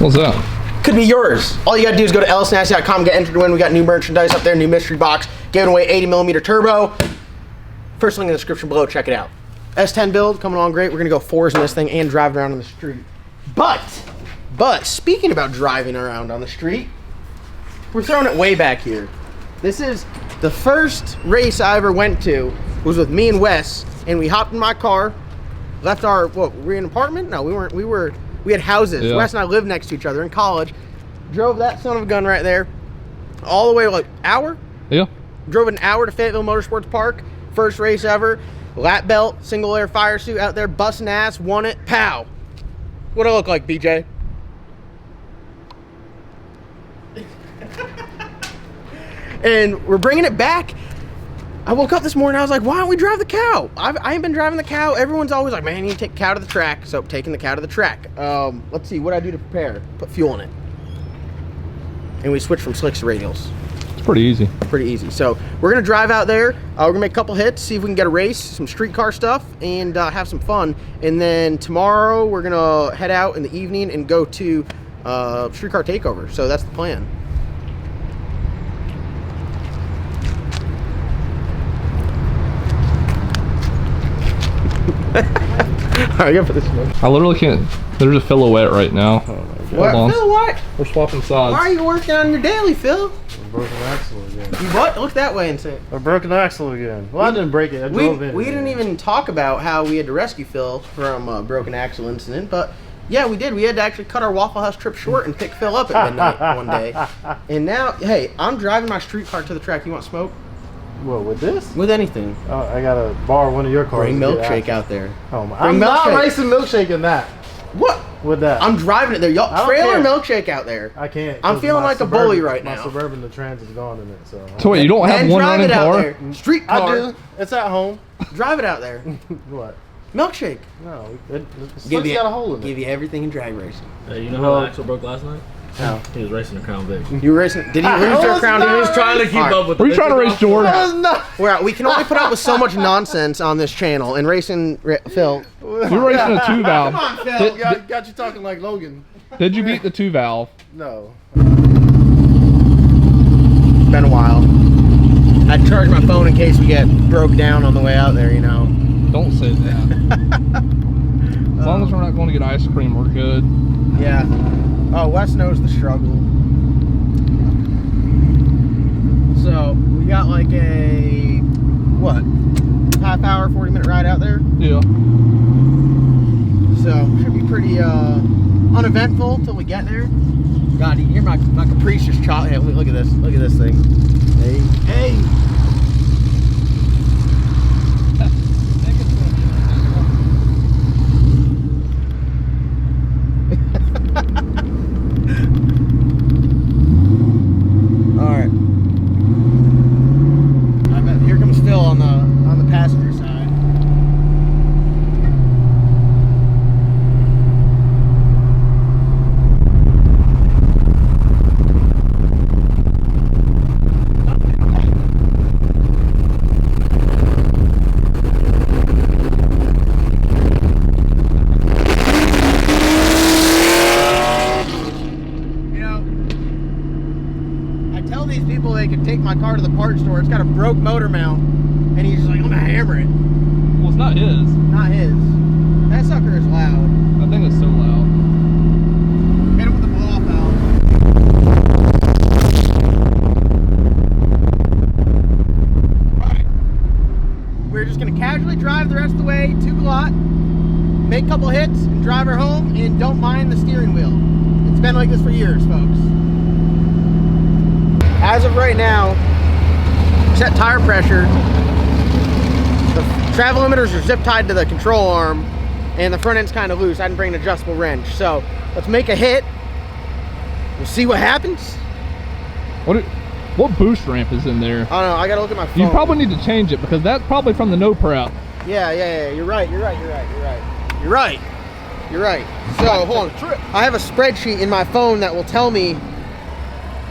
What's that? Could be yours. All you gotta do is go to lsnasty.com, get entered to win. We got new merchandise up there, new mystery box, giving away 80mm turbo. First link in the description below, check it out. S10 build, coming along great. We're gonna go fours in this thing and drive around on the street. But, speaking about driving around on the street, we're throwing it way back here. This is the first race I ever went to, was with me and Wes, and we hopped in my car, left our, what, were we in an apartment? No, we had houses. Yeah. Wes and I lived next to each other in college. Drove that son of a gun right there, all the way like hour? Yeah. Drove an hour to Fayetteville Motorsports Park, first race ever, lap belt, single air fire suit out there, busting ass, won it, pow. What'd I look like, BJ? And we're bringing it back. I woke up this morning, I was like, why don't we drive the cow? I ain't been driving the cow. Everyone's always like, man, you need to take the cow to the track. So taking the cow to the track. Let's see, what I do to prepare? Put fuel in it. And we switch from slicks to radials. It's pretty easy. Pretty easy. So we're gonna drive out there. We're gonna make a couple hits, see if we can get a race, some streetcar stuff, and have some fun. And then tomorrow we're gonna head out in the evening and go to streetcar takeover. So that's the plan. Alright, I gotta put this in. I literally can't. There's a silhouette right now. Oh my God. What? Phil, what? We're swapping sides. Why are you working on your daily, Phil? A broken axle again. You what? Look that way and say. A broken axle again. Well, I didn't break it. I drove in. We didn't even talk about how we had to rescue Phil from a broken axle incident, but yeah, we did. We had to actually cut our Waffle House trip short and pick Phil up at midnight one day. And now, hey, I'm driving my streetcar to the track. You want smoke? What, with this? With anything. I gotta borrow one of your cars. Bring milkshake out there. Oh my! I'm not racing milkshake in that. What? With that? I'm driving it there. Y'all trailer milkshake out there. I can't. I'm feeling like a bully right now. My Suburban, the Trans is gone in it. So wait, you don't have one running car? Street car. I do. It's at home. Drive it out there. What? Milkshake. No, it's got a hole in it. Give you everything in drag racing. You know how the axle broke last night? How? He was racing a Crown Vic. You were racing? Did he lose their Crown? He was trying to keep up with. Were you trying to race Jordan? We can only put up with so much nonsense on this channel. And racing Phil. You're racing a 2-valve. Come on, Phil. Got you talking like Logan. Did you beat the 2-valve? No. It's been a while. I'd charge my phone in case we get broke down on the way out there, you know. Don't say that. As long as we're not going to get ice cream, we're good. Yeah. Oh, Wes knows the struggle. So, we got like a, what, half-hour, 40-minute ride out there? Yeah. So, should be pretty uneventful till we get there. God, you hear my Caprice just chop. Hey, look at this. Look at this thing. Hey. Hey! Alright. Here comes Phil on the passenger side. They could take my car to the parts store. It's got a broke motor mount, and he's just like, I'm gonna hammer it. Well, it's not his. Not his. That sucker is loud. I think it's so loud. Hit him with the blow-off valve. Alright. We're just gonna casually drive the rest of the way to Galot, make a couple hits, and drive her home, and don't mind the steering wheel. It's been like this for years, folks. As of right now, set tire pressure. The travel limiters are zip tied to the control arm, and the front end's kind of loose. I didn't bring an adjustable wrench. So let's make a hit. We'll see what happens. What boost ramp is in there? I don't know. I gotta look at my phone. You probably need to change it because that's probably from the no prep. Yeah. You're right. So hold on. I have a spreadsheet in my phone that will tell me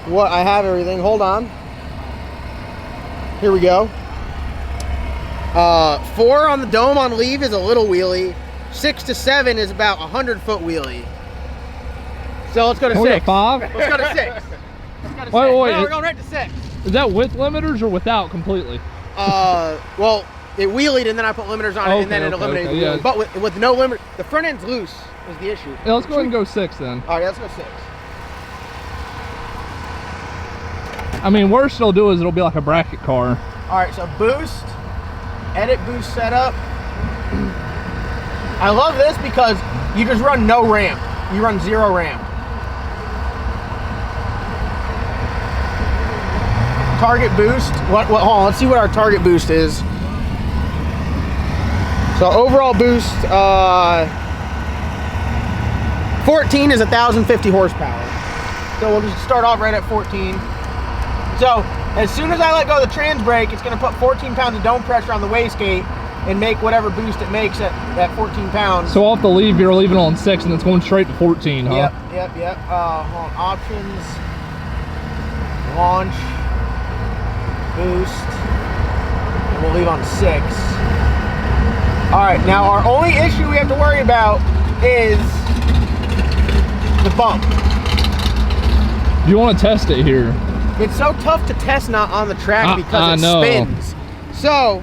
what I have everything. Hold on. Here we go. 4 on the dome on leave is a little wheelie. 6 to 7 is about 100-foot wheelie. So let's go to Can we go 6. 5? Let's go to 6. Let's go to 6. Wait, No, we're going right to 6. Is that with limiters or without completely? Well, it wheelied and then I put limiters on it and then it eliminated the yeah. wheelie. But with no limiter, the front end's loose is the issue. Yeah, let's go ahead and go 6 then. All right, let's go 6. I mean, worst it'll do is it'll be like a bracket car. All right, so boost, edit boost setup. I love this because you just run no ramp. You run 0 ramp. Target boost. Hold on, let's see what our target boost is. So overall boost, 14 is 1,050 horsepower. So we'll just start off right at 14. So as soon as I let go of the trans brake, it's going to put 14 pounds of dome pressure on the wastegate and make whatever boost it makes at 14 pounds. So off the leave, you're leaving on 6 and it's going straight to 14, huh? Yep. Hold on, options, launch, boost, and we'll leave on 6. All right, now our only issue we have to worry about is the bump. You want to test it here? It's so tough to test not on the track because it spins. So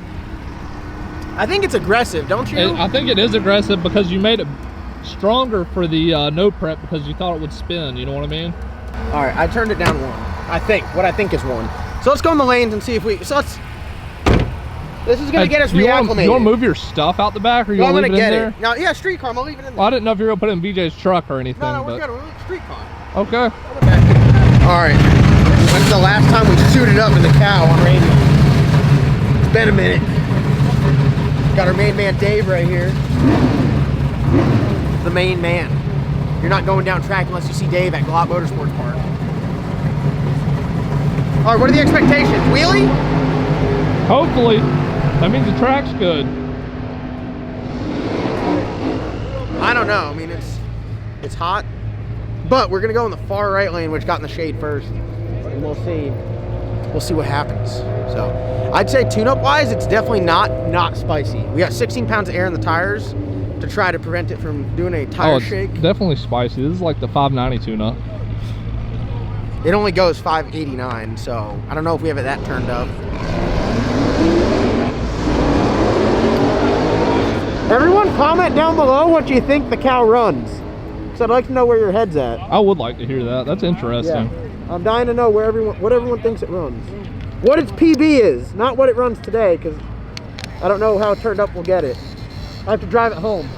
I think it's aggressive, don't you? I think it is aggressive because you made it stronger for the no prep because you thought it would spin. You know what I mean? All right, I turned it down 1. I think what I think is 1. So let's go in the lanes and see if we. So let's. This is gonna get us reacclimated. You want to move your stuff out the back, or you want to leave it in there? No, yeah, street car. I'm gonna leave it in there. Well, I didn't know if you were gonna put it in VJ's truck or anything. No, we're but... good. We're leaving street car. Okay. All right. When's the last time we suited up in the cow on radio? It's been a minute. Got our main man Dave right here. The main man. You're not going down track unless you see Dave at Glot Motorsports Park. All right, what are the expectations? Wheelie? Hopefully. That means the track's good. I don't know. I mean, it's hot, but we're gonna go in the far right lane, which got in the shade first, and we'll see what happens. So I'd say tune-up wise, it's definitely not spicy. We got 16 pounds of air in the tires to try to prevent it from doing a tire shake. Definitely spicy. This is like the 590 tune-up. It only goes 589, so I don't know if we have it that turned up. Everyone comment down below what you think the cow runs. So I'd like to know where your head's at. I would like to hear that. That's interesting. Yeah. I'm dying to know what everyone thinks it runs. What its PB is, not what it runs today, because I don't know how turned up we'll get it. I have to drive it home.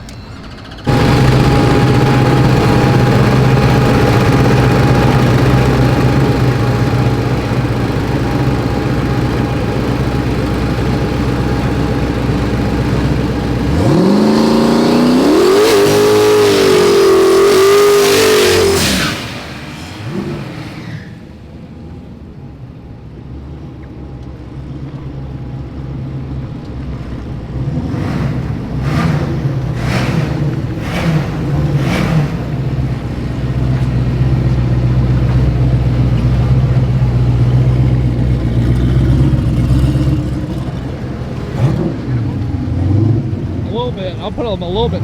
I'll put them a little bit.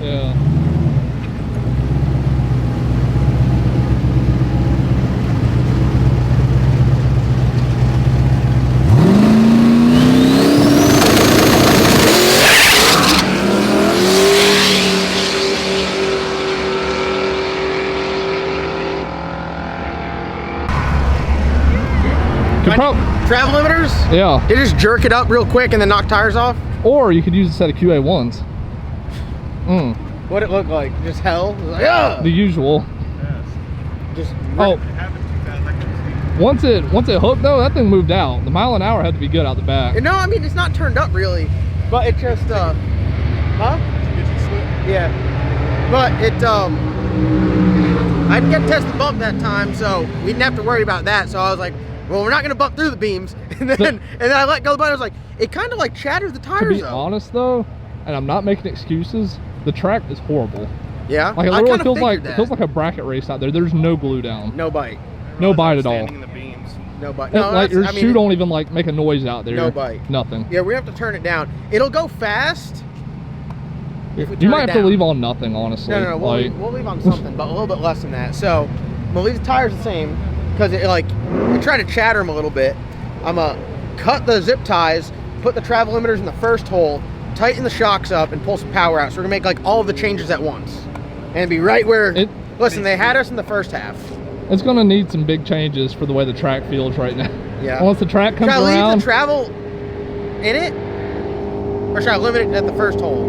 Yeah. Travel limiters? Yeah. They just jerk it up real quick and then knock tires off? Or you could use a set of QA1s. What'd it look like? Just hell? Like, yeah. The usual. Just once it hooked though, that thing moved out. The mile an hour had to be good out the back. No, I mean it's not turned up really, but it just huh? Yeah. But it I didn't get to test the bump that time, so we didn't have to worry about that. So I was like, well, we're not gonna bump through the beams. And then I let go of the button. I was like, it kind of like shattered the tires. To be honest though, and I'm not making excuses, the track is horrible. Yeah. Like it literally feels like a bracket race out there. There's no glue down. No bite. No bite at all. No bite. No, like your shoe don't even like make a noise out there. No bite. Nothing. Yeah, we have to turn it down. It'll go fast, If we You turn might it have to down- leave on nothing, honestly. No, Like, we'll leave on something, but a little bit less than that. So I'm gonna leave the tires the same because I try to chatter them a little bit. I'm gonna cut the zip ties, put the travel limiters in the first hole, tighten the shocks up, and pull some power out. So we're gonna make like all of the changes at once, and be right where. Listen, they had us in the first half. it's gonna need some big changes for the way the track feels right now. Yeah. Once the track comes Should I around, leave the travel in it, or should I limit it at the first hole?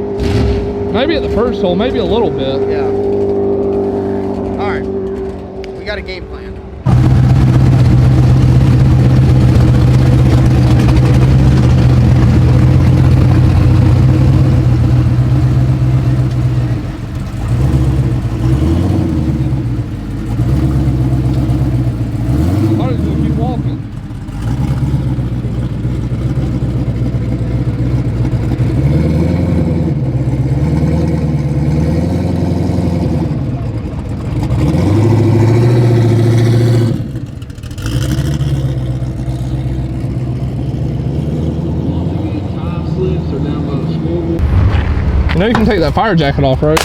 maybe at the first hole, maybe a little bit. Yeah. All right. We got a game plan. Might as well keep walking. You know you can take that fire jacket off, right?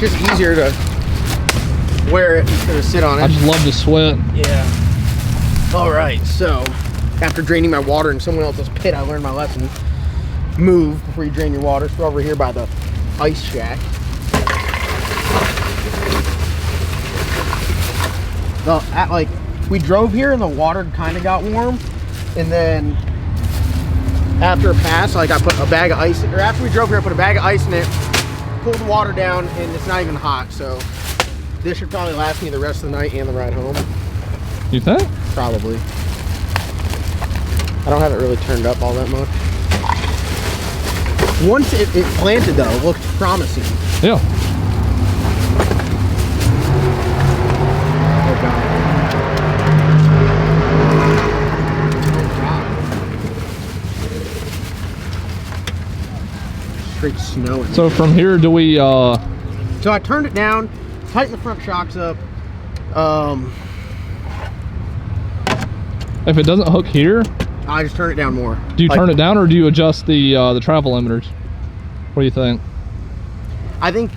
Just easier to wear it instead of sit on I it. just love to sweat. Yeah. All right, so after draining my water in someone else's pit, I learned my lesson. Move before you drain your water. So we're over here by the ice shack. We drove here and the water kind of got warm, and then after a pass, I put a bag of ice, or after we drove here, I put a bag of ice in it, pulled the water down, and it's not even hot. So this should probably last me the rest of the night and the ride home. You think? Probably. I don't have it really turned up all that much. Once it planted though, it looked promising. Yeah. Oh God. Straight snowing. So from here, do we? So I turned it down, tightened the front shocks up. If it doesn't hook here, I just turned it down more. do you turn it down or do you adjust the travel limiters? What do you think? I think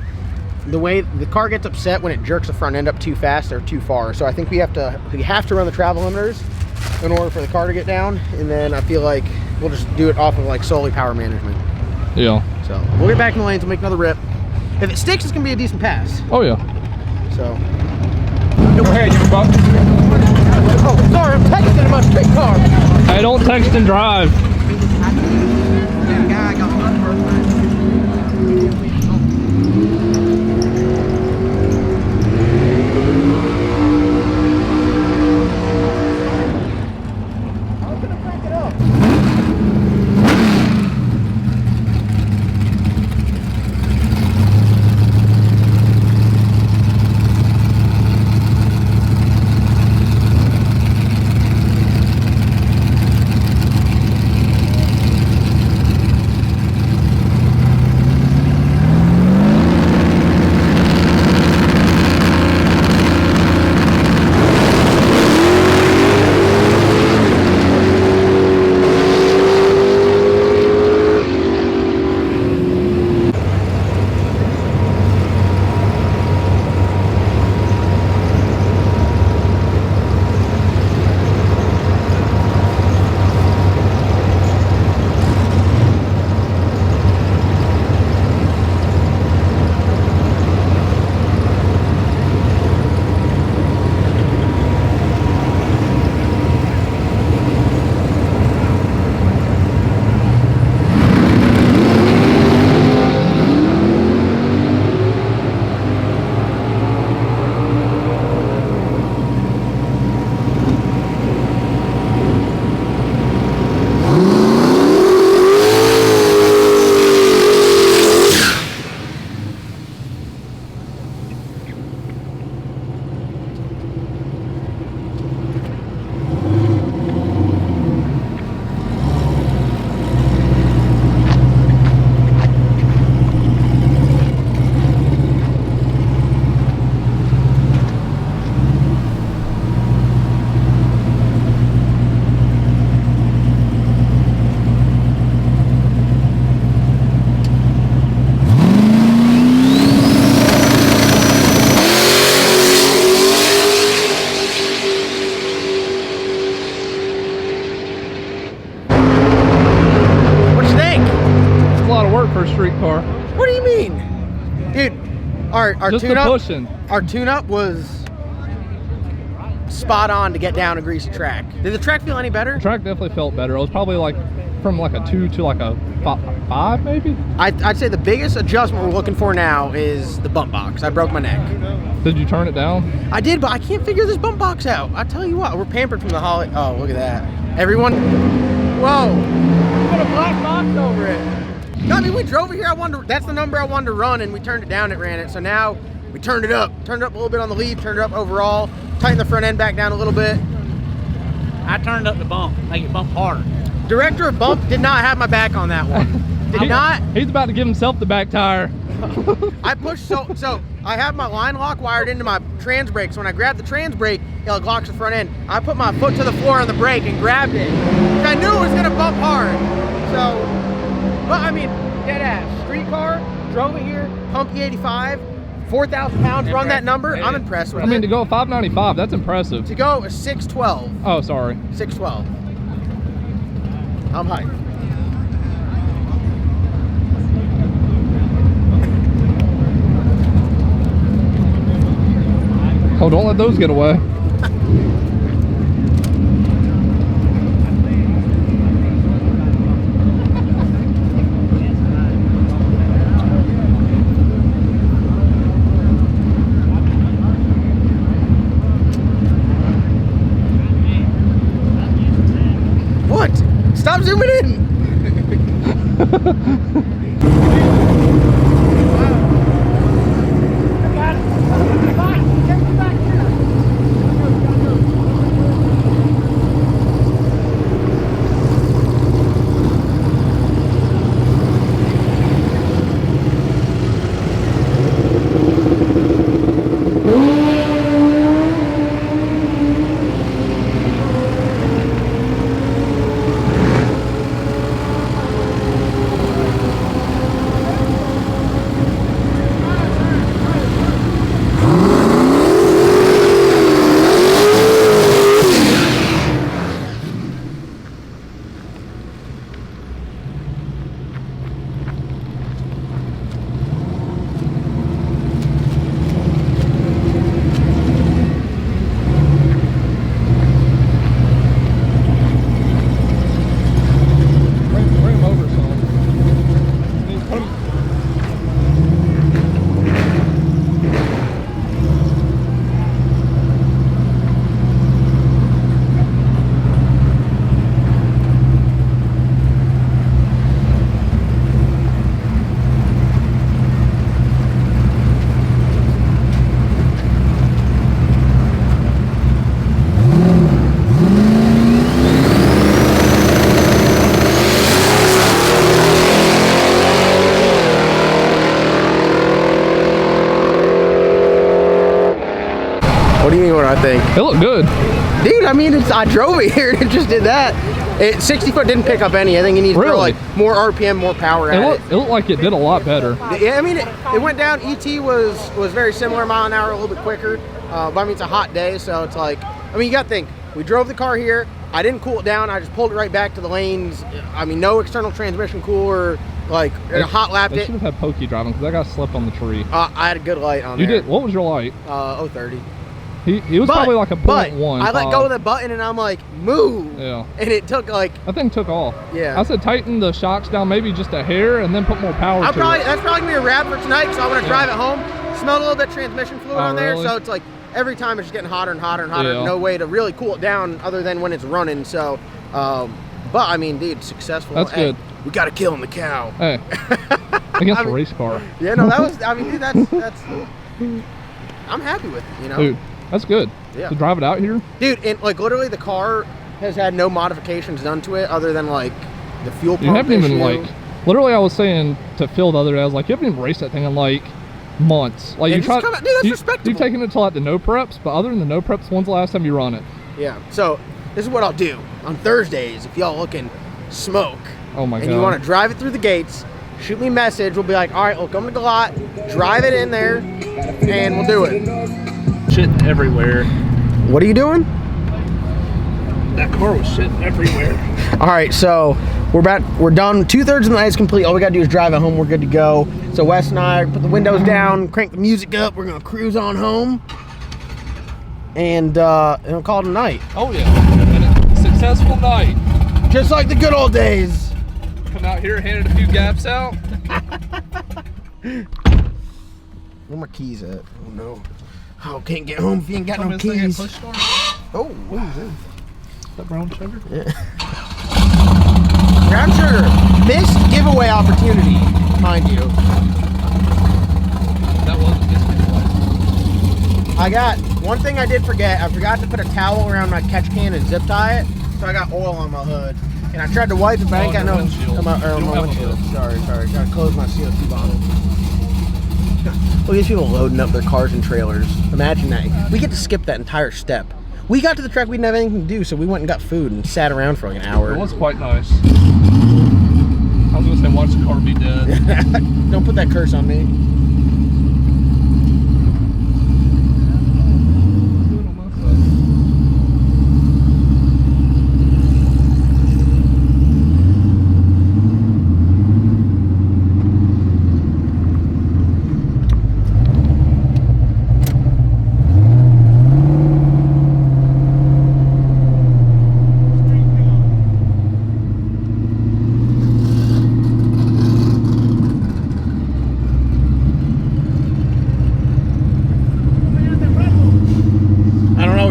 the way the car gets upset when it jerks the front end up too fast or too far. So I think we have to run the travel limiters in order for the car to get down, and then I feel like we'll just do it off of solely power management. Yeah. So we'll get back in the lanes, we'll make another rip. If it sticks, it's gonna be a decent pass. Oh yeah. So. Go ahead, you buck. Oh, sorry, I'm texting in my street car. Hey, don't text and drive. street car. What do you mean? Dude, our Just the tune-up, pushing. our tune-up was spot on to get down a greasy track. Did the track feel any better? The track definitely felt better. It was probably like from like a 2 to like a 5 maybe. I'd say the biggest adjustment we're looking for now is the bump box. I broke my neck. Did you turn it down? I did, but I can't figure this bump box out. I tell you what, we're pampered from the HOLLEY. Oh, look at that. Everyone, whoa, put a black box over it. No, I mean, we drove it here. That's the number I wanted to run, and we turned it down, it ran it. So now we turned it up a little bit on the lead, turned it up overall, tightened the front end back down a little bit. I turned up the bump, make it bump harder. Director of Bump did not have my back on that one. Did not. He's about to give himself the back tire. I pushed so I have my line lock wired into my trans brake. So when I grab the trans brake, it like locks the front end. I put my foot to the floor on the brake and grabbed it. I knew it was gonna bump hard. So, but I mean, dead ass. Street car, drove it here, pump E85, 4,000 pounds, run that number. I'm impressed with it. I mean, to go 595, that's impressive. To go a 612. Oh, sorry. 612. I'm hyped. Oh, don't let those get away. What? Stop zooming in. What do you mean what I think? It looked good. Dude, I mean, I drove it here and it just did that. 60 foot didn't pick up any. I think you need to throw like more RPM, more power at it. It looked like it did a lot better. Yeah, I mean, it went down. ET was very similar, mile an hour, a little bit quicker. But I mean, it's a hot day, so it's like, I mean, you got to think, we drove the car here. I didn't cool it down. I just pulled it right back to the lanes. I mean, no external transmission cooler, like hot lapped They it. should have had Pokey driving because that guy slept on the tree. I had a good light on You there. did? What was your light? 030. He was probably like a 0.1. I let go of the button and I'm like, move. Yeah. And it took like, That thing took off. Yeah. I said tighten the shocks down maybe just a hair and then put more power to it. that's probably gonna be a wrap for tonight. So I want to drive it home. Smell a little bit of transmission fluid on there. Really? So it's like every time it's just getting hotter and hotter and hotter. Yeah. No way to really cool it down other than when it's running. So, but I mean, dude, successful. That's Hey, good. We got to kill the cow. Hey, against I mean, a race car. Yeah, no, that was, I mean, dude, that's, I'm happy with it, you know? Dude, that's good. Yeah. To drive it out here? Dude, and like literally the car has had no modifications done to it other than like the fuel pump You haven't even issue. like, literally I was saying to Phil the other day, I was like, you haven't even raced that thing in like months. Like Yeah, you just try, come out- dude, that's respectable. You've taken it to like the no preps, but other than the no preps, when's the last time you run it? Yeah, so this is what I'll do on Thursdays if y'all looking smoke. Oh my and God. you want to drive it through the gates, shoot me a message. We'll be like, all right, we'll come to the lot, drive it in there, and we'll do it. Shit everywhere. What are you doing? That car was shit everywhere. All right, so We're done. 2/3 of the night is complete. All we gotta do is drive it home. We're good to go. So Wes and I put the windows down, crank the music up. We're gonna cruise on home, and call it a night. Oh yeah, and a successful night. Just like the good old days. Come out here, handed a few gaps out. Where my keys at? Oh no. Oh, can't get home if you ain't got no keys. Oh, what is this? Is that brown sugar? Yeah. Brown sugar. Missed giveaway opportunity, mind you. That wasn't this giveaway. I got one thing I did forget. I forgot to put a towel around my catch can and zip tie it, so I got oil on my hood. And I tried to wipe it, but I ain't got no on my windshield. Sorry. Gotta close my CO2 bottle. Look at these people loading up their cars and trailers. Imagine that. We get to skip that entire step. We got to the track, we didn't have anything to do, so we went and got food and sat around for like an hour. It was quite nice. I was gonna say, watch the car be dead. Don't put that curse on me.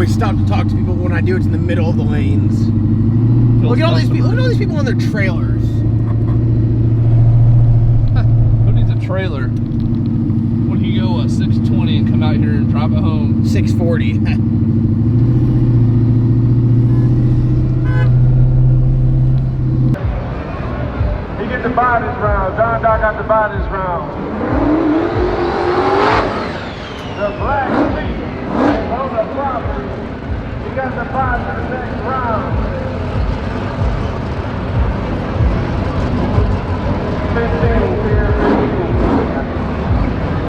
Stop to talk to people when I do it's in the middle of the lanes. Look at all these people. Look at all these people on their trailers. Who needs a trailer? When you go 620 and come out here and drive it home? 640. He get the buy this round. Don Doc got the buy this round.